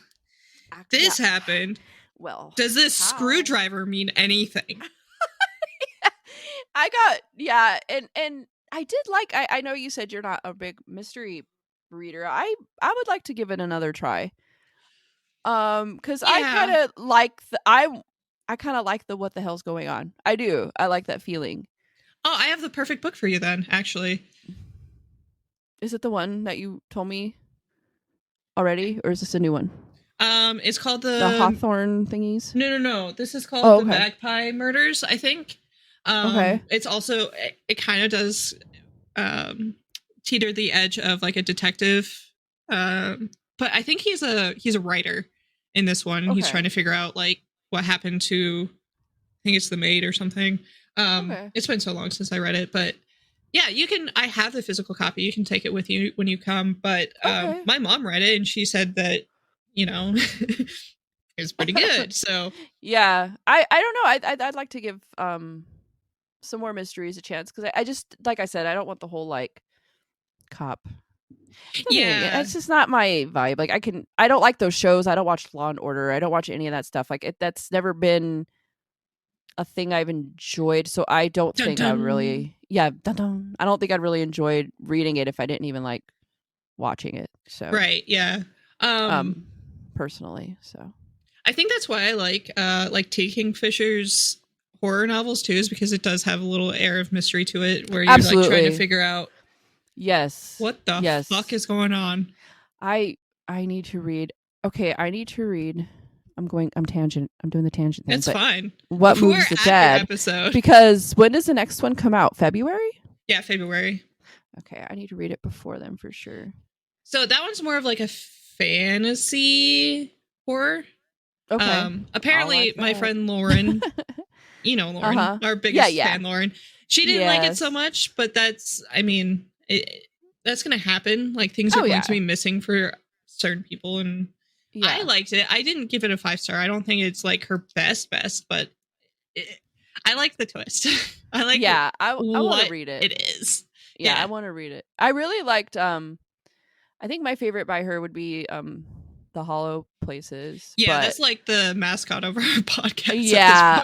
this happened. Well, does this screwdriver mean anything? I got, and I did like, I know you said you're not a big mystery reader. I would like to give it another try. Because I kind of like I kind of like the what the hell's going on. I do. I like that feeling. Oh, I have the perfect book for you then, actually. Is it the one that you told me already, or is this a new one? It's called the Hawthorne thingies. No. This is called the Magpie Murders, I think. Okay. It's also, it kind of does teeter the edge of like a detective, but I think he's a writer in this one. Okay. He's trying to figure out like what happened to, I think it's the maid or something. It's been so long since I read it, but yeah, you can. I have the physical copy. You can take it with you when you come. But my mom read it and she said that, you know, it's pretty good. So yeah, I don't know. I'd like to give some more mysteries a chance, because I just, like I said, I don't want the whole like cop. Yeah, it's just not my vibe. Like I don't like those shows. I don't watch Law and Order. I don't watch any of that stuff. Like that's never been a thing I've enjoyed. So I don't think I really, I don't think I'd really enjoyed reading it if I didn't even like watching it. So right, yeah. Personally, so I think that's why I like T. Kingfisher's horror novels too, is because it does have a little air of mystery to it, where you're like trying to figure out what the fuck is going on. I need to read. Okay, I need to read. I'm doing the tangent thing. It's fine. What Moves the Dead episode? Because when does the next one come out? February? Yeah, February. Okay, I need to read it before then for sure. So that one's more of like a fantasy horror. Okay. Apparently like my friend Lauren, you know Lauren, our biggest fan, Lauren, she didn't like it so much, but that's, I mean, that's gonna happen. Like things are going to be missing for certain people, and I liked it. I didn't give it a 5-star. I don't think it's like her best, but I like the twist. I like I want to read it. It is. Yeah, I want to read it. I really liked I think my favorite by her would be The Hollow Places. Yeah, that's like the mascot of our podcast. Yeah,